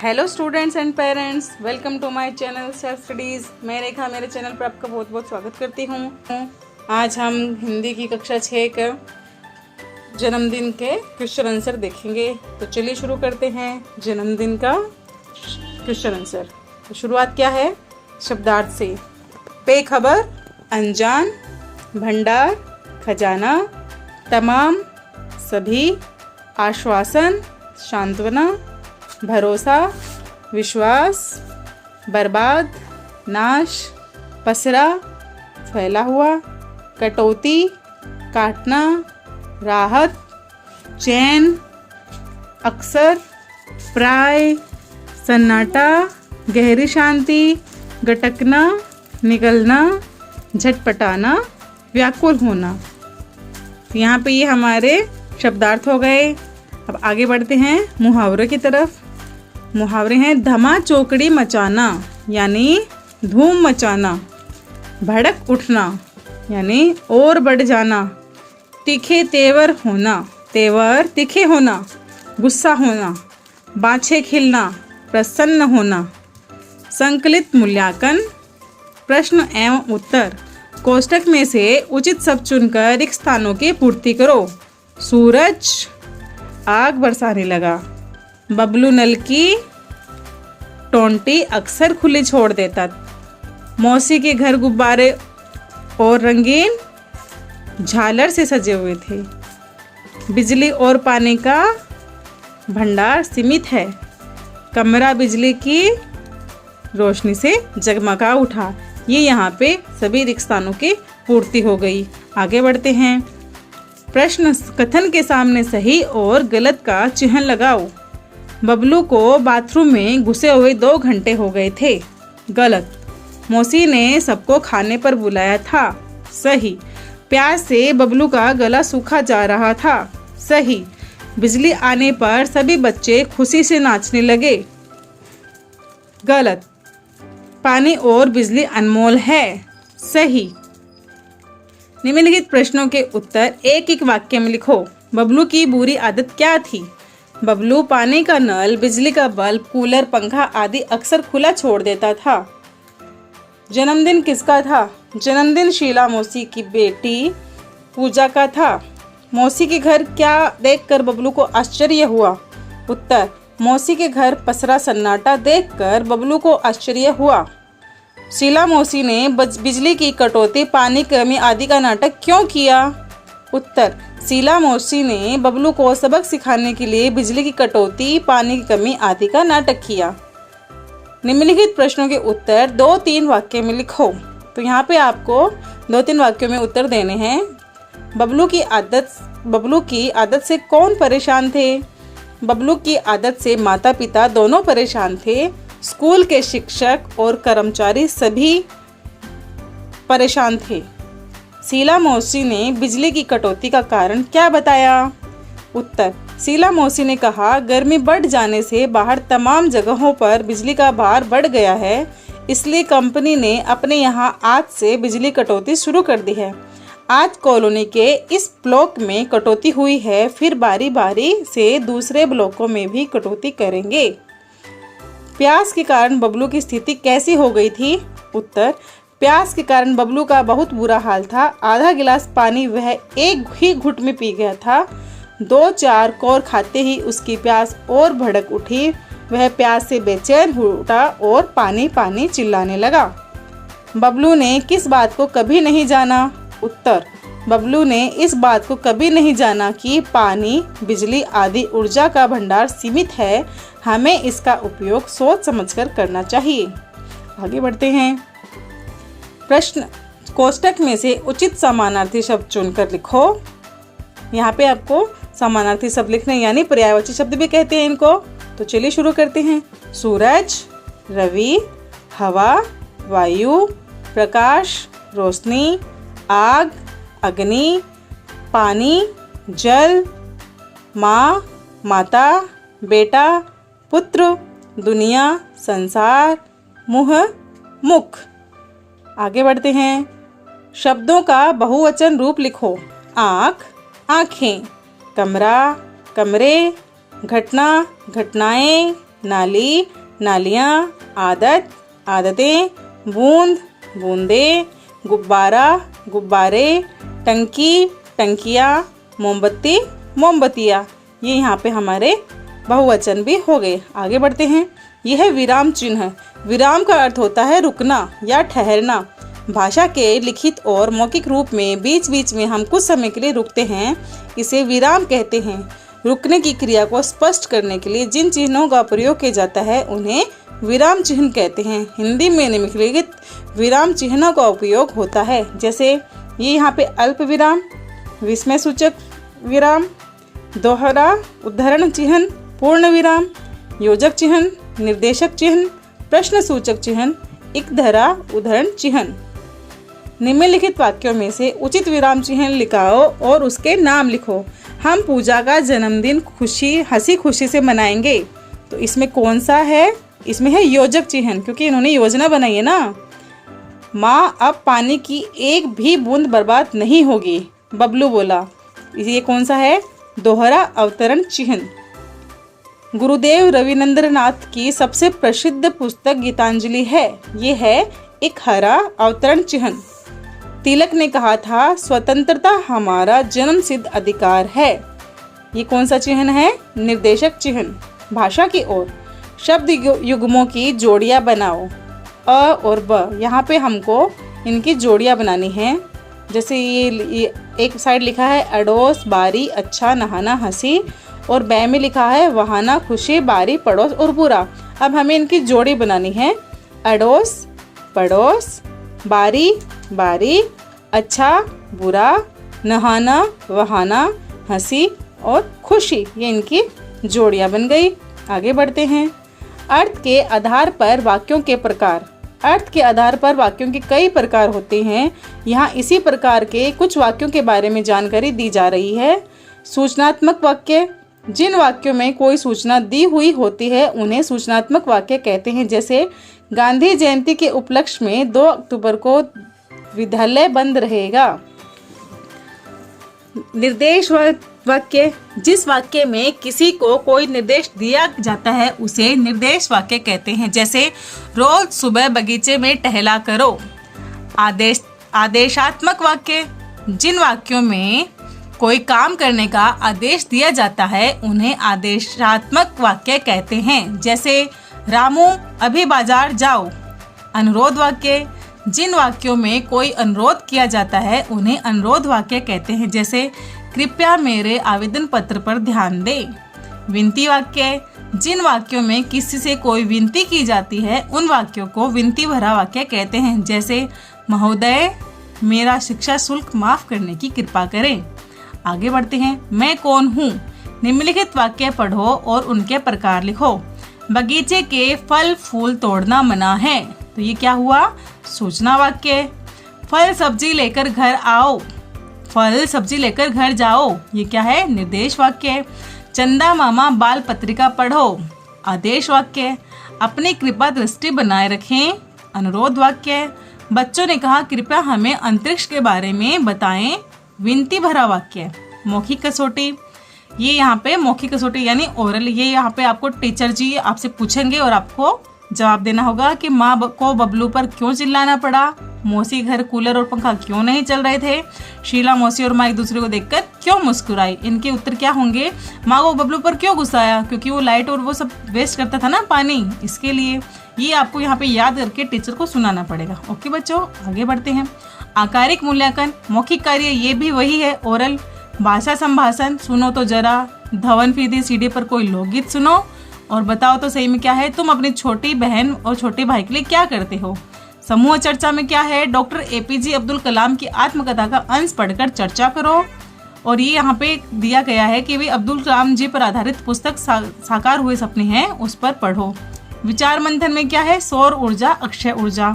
Hello students and parents, welcome to my channel self studies. मैं रेखा मेरे channel पर आपका बहुत बहुत स्वागत करती हूँ। आज हम हिंदी की कक्षा 6 का जन्मदिन के क्वेश्चन आंसर देखेंगे। तो चलिए शुरू करते हैं जन्मदिन का क्वेश्चन आंसर। तो शुरुआत क्या है? शब्दार्थ से। बेखबर, अनजान, भंडार, खजाना, तमाम, सभी, आश्वासन, सांत्वना, भरोसा, विश्वास, बर्बाद, नाश, पसरा, फैला हुआ, कटौती, काटना, राहत, चैन, अक्सर, प्राय, सन्नाटा, गहरी शांति, गटकना, निगलना, झटपटाना, व्याकुल होना। यहाँ पे ये हमारे शब्दार्थ हो गए। अब आगे बढ़ते हैं मुहावरे की तरफ। मुहावरे हैं धमा चौकड़ी मचाना यानी धूम मचाना, भड़क उठना यानी और बढ़ जाना, तीखे तेवर होना, तेवर तीखे होना, गुस्सा होना, बाछे खिलना, प्रसन्न होना, संकलित मूल्यांकन, प्रश्न एवं उत्तर, कोष्टक में से उचित शब्द चुनकर रिक्त स्थानों की पूर्ति करो। सूरज आग बरसाने लगा, बबलू नल की टोंटी अक्सर खुली छोड़ देता, मौसी के घर गुब्बारे और रंगीन झालर से सजे हुए थे, बिजली और पानी का भंडार सीमित है, कमरा बिजली की रोशनी से जगमगा उठा। ये यहाँ पे सभी रिक्त स्थानों की पूर्ति हो गई। आगे बढ़ते हैं। प्रश्न कथन के सामने सही और गलत का चिन्ह लगाओ। बबलू को बाथरूम में घुसे हुए 2 घंटे हो गए थे। गलत। मौसी ने सबको खाने पर बुलाया था। सही। प्यास से बबलू का गला सूखा जा रहा था। सही। बिजली आने पर सभी बच्चे खुशी से नाचने लगे। गलत। पानी और बिजली अनमोल है। सही। निम्नलिखित प्रश्नों के उत्तर एक एक वाक्य में लिखो। बबलू की बुरी आदत क्या थी? बबलू पानी का नल, बिजली का बल्ब, कूलर, पंखा आदि अक्सर खुला छोड़ देता था। जन्मदिन किसका था? जन्मदिन शीला मौसी की बेटी पूजा का था। मौसी के घर क्या देखकर बबलू को आश्चर्य हुआ? उत्तर, मौसी के घर पसरा सन्नाटा देखकर बबलू को आश्चर्य हुआ। शीला मौसी ने बिजली की कटौती, पानी की कमी आदि का नाटक क्यों किया? उत्तर, शीला मौसी ने बबलू को सबक सिखाने के लिए बिजली की कटौती, पानी की कमी आदि का नाटक किया। निम्नलिखित प्रश्नों के उत्तर 2-3 वाक्य में लिखो। तो यहाँ पे आपको 2-3 वाक्यों में उत्तर देने हैं। बबलू की आदत से कौन परेशान थे? बबलू की आदत से माता पिता दोनों परेशान थे। स्कूल के शिक्षक और कर्मचारी सभी परेशान थे। शीला मौसी ने बिजली की कटौती का कारण क्या बताया? उत्तर, शीला मौसी ने कहा गर्मी बढ़ जाने से बाहर तमाम जगहों पर बिजली का भार बढ़ गया है, इसलिए कंपनी ने अपने यहाँ आज से बिजली कटौती शुरू कर दी है। आज कॉलोनी के इस ब्लॉक में कटौती हुई है, फिर बारी बारी से दूसरे ब्लॉकों में भी कटौती करेंगे। प्यास के कारण बबलू की स्थिति कैसी हो गई थी? उत्तर, प्यास के कारण बबलू का बहुत बुरा हाल था। आधा गिलास पानी वह एक ही घुट में पी गया था। 2-4 कौर खाते ही उसकी प्यास और भड़क उठी। वह प्यास से बेचैन हो उठा और पानी पानी चिल्लाने लगा। बबलू ने किस बात को कभी नहीं जाना? उत्तर, बबलू ने इस बात को कभी नहीं जाना कि पानी, बिजली आदि ऊर्जा का भंडार सीमित है, हमें इसका उपयोग सोच समझकर करना चाहिए। आगे बढ़ते हैं। प्रश्न कोष्टक में से उचित समानार्थी शब्द चुनकर लिखो। यहाँ पे आपको समानार्थी शब्द लिखने यानी पर्यायवाची शब्द भी कहते हैं इनको। तो चलिए शुरू करते हैं। सूरज, रवि, हवा, वायु, प्रकाश, रोशनी, आग, अग्नि, पानी, जल, माँ, माता, बेटा, पुत्र, दुनिया, संसार, मुँह, मुख। आगे बढ़ते हैं। शब्दों का बहुवचन रूप लिखो। आँख, आँखें, कमरा, कमरे, घटना, घटनाएं, नाली, नालियाँ, आदत, आदतें, बूंद, बूंदे, गुब्बारा, गुब्बारे, टंकी, टंकियाँ, मोमबत्ती, मोमबत्तियाँ। ये यहाँ पे हमारे बहुवचन भी हो गए। आगे बढ़ते हैं। यह है विराम चिन्ह। विराम का अर्थ होता है रुकना या ठहरना। भाषा के लिखित और मौखिक रूप में बीच बीच में हम कुछ समय के लिए रुकते हैं, इसे विराम कहते हैं। रुकने की क्रिया को स्पष्ट करने के लिए जिन चिन्हों का प्रयोग किया जाता है उन्हें विराम चिन्ह कहते हैं। हिंदी में निम्नलिखित विराम चिन्हों का उपयोग होता है, जैसे ये यहाँ पे अल्प विराम, विस्मय सूचक विराम, दोहरा उद्धरण चिन्ह, पूर्ण विराम, योजक चिन्ह, निर्देशक चिन्ह, प्रश्न सूचक चिन्ह, इकधरा उद्धरण चिन्ह। निम्नलिखित वाक्यों में से उचित विराम चिन्ह लिखाओ और उसके नाम लिखो। हम पूजा का जन्मदिन हंसी खुशी से मनाएंगे। तो इसमें कौन सा है? इसमें है योजक चिन्ह, क्योंकि इन्होंने योजना बनाई है ना। माँ, अब पानी की एक भी बूंद बर्बाद नहीं होगी, बबलू बोला। ये कौन सा है? दोहरा अवतरण चिन्ह। गुरुदेव रविंद्रनाथ की सबसे प्रसिद्ध पुस्तक गीतांजलि है। ये है एक हरा अवतरण चिन्ह। तिलक ने कहा था, स्वतंत्रता हमारा जन्मसिद्ध अधिकार है। ये कौन सा चिन्ह है? निर्देशक चिन्ह। भाषा की ओर शब्द युग्मों की जोड़ियां बनाओ। अ और ब, यहाँ पे हमको इनकी जोड़ियां बनानी है। जैसे ये एक साइड लिखा है अड़ोस, बारी, अच्छा, नहाना, हंसी, और बै में लिखा है वहाना, खुशी, बारी, पड़ोस और बुरा। अब हमें इनकी जोड़ी बनानी है। अड़ोस, पड़ोस, बारी, बारी, अच्छा, बुरा, नहाना, वहाना, हंसी और खुशी। ये इनकी जोड़ियां बन गई। आगे बढ़ते हैं। अर्थ के आधार पर वाक्यों के प्रकार। अर्थ के आधार पर वाक्यों के कई प्रकार होते हैं। यहाँ इसी प्रकार के कुछ वाक्यों के बारे में जानकारी दी जा रही है। सूचनात्मक वाक्य। जिन वाक्यों में कोई सूचना दी हुई होती है उन्हें सूचनात्मक वाक्य कहते हैं। जैसे गांधी जयंती के उपलक्ष्य में 2 अक्टूबर को विद्यालय बंद रहेगा। निर्देश वाक्य। जिस वाक्य में किसी को कोई निर्देश दिया जाता है उसे निर्देश वाक्य कहते हैं। जैसे रोज सुबह बगीचे में टहला करो। आदेशात्मक वाक्य। जिन वाक्यों में कोई काम करने का आदेश दिया जाता है उन्हें आदेशात्मक वाक्य कहते हैं। जैसे रामू, अभी बाजार जाओ। अनुरोध वाक्य। जिन वाक्यों में कोई अनुरोध किया जाता है उन्हें अनुरोध वाक्य कहते हैं। जैसे कृपया मेरे आवेदन पत्र पर ध्यान दें। विनती वाक्य। जिन वाक्यों में किसी से कोई विनती की जाती है उन वाक्यों को विनती भरा वाक्य कहते हैं। जैसे महोदय, मेरा शिक्षा शुल्क माफ करने की कृपा करें। आगे बढ़ते हैं। मैं कौन हूँ? निम्नलिखित वाक्य पढ़ो और उनके प्रकार लिखो। बगीचे के फल फूल तोड़ना मना है। तो ये क्या हुआ? सूचना वाक्य। फल सब्जी लेकर घर आओ। फल सब्जी लेकर घर जाओ। ये क्या है? निर्देश वाक्य। चंदा मामा बाल पत्रिका पढ़ो। आदेश वाक्य। अपनी कृपा दृष्टि बनाए रखें। अनुरोध वाक्य। बच्चों ने कहा, कृपया हमें अंतरिक्ष के बारे में बताएं। विनती भरा वाक्य। मौखिक कसौटी। ये यहाँ पे मौखिक कसौटी यानी ओरल। ये यहाँ पे आपको टीचर जी आपसे पूछेंगे और आपको जवाब देना होगा कि माँ को बबलू पर क्यों चिल्लाना पड़ा, मौसी घर कूलर और पंखा क्यों नहीं चल रहे थे, शीला मौसी और माँ एक दूसरे को देखकर क्यों मुस्कुराई। इनके उत्तर क्या होंगे? माँ को बबलू पर क्यों गुस्सा आया? क्योंकि वो लाइट और वो सब वेस्ट करता था ना पानी, इसके लिए। ये आपको यहाँ पे याद करके टीचर को सुनाना पड़ेगा। ओके बच्चों, आगे बढ़ते हैं। आकारिक मूल्यांकन। मौखिक कार्य ये भी वही है, ओरल। भाषा संभाषण। सुनो तो जरा, धवन फीदी सीढ़ी पर कोई लोकगीत सुनो और बताओ तो सही में क्या है। तुम अपनी छोटी बहन और छोटे भाई के लिए क्या करते हो। समूह चर्चा में क्या है? डॉक्टर APJ अब्दुल कलाम की आत्मकथा का अंश पढ़कर चर्चा करो। और ये यहाँ पे दिया गया है कि भी अब्दुल कलाम जी पर आधारित पुस्तक साकार हुए सपने हैं, उस पर पढ़ो। विचार मंथन में क्या है? सौर ऊर्जा, अक्षय ऊर्जा।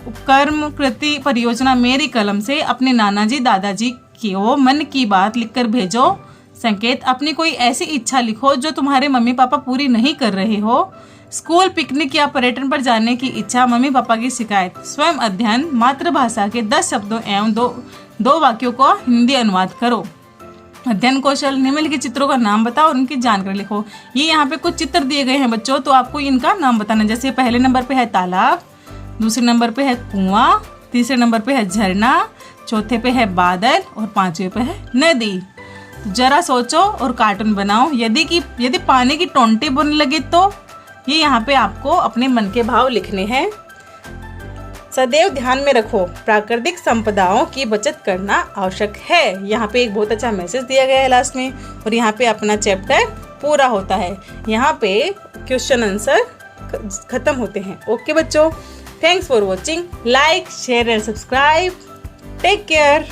उपक्रम कृति परियोजना मेरी कलम से अपने नानाजी दादाजी की मन की बात लिखकर भेजो। संकेत। अपनी कोई ऐसी इच्छा लिखो जो तुम्हारे मम्मी पापा पूरी नहीं कर रहे हो। स्कूल पिकनिक या पर्यटन पर जाने की इच्छा, मम्मी पापा की शिकायत। स्वयं अध्ययन। मातृभाषा के 10 शब्दों एवं दो वाक्यों को हिंदी अनुवाद करो। अध्ययन कौशल, निम्नलिखित चित्रों का नाम बताओ और उनकी जानकारी लिखो। ये यहाँ पे कुछ चित्र दिए गए हैं बच्चों, तो आपको इनका नाम बताना। जैसे पहले नंबर पे है तालाब, दूसरे नंबर पे है कुआं, तीसरे नंबर पे है झरना, चौथे पे है बादल और पांचवे पे है नदी। तो जरा सोचो और कार्टून बनाओ। यदि पानी की टोंटी बनने लगे तो ये यहाँ पे आपको अपने मन के भाव लिखने हैं। सदैव ध्यान में रखो, प्राकृतिक संपदाओं की बचत करना आवश्यक है। यहाँ पे एक बहुत अच्छा मैसेज दिया गया है लास्ट में, और यहाँ पे अपना चैप्टर पूरा होता है। यहाँ पे क्वेश्चन आंसर खत्म होते हैं। ओके बच्चों, thanks for watching. Like, share and subscribe. Take care.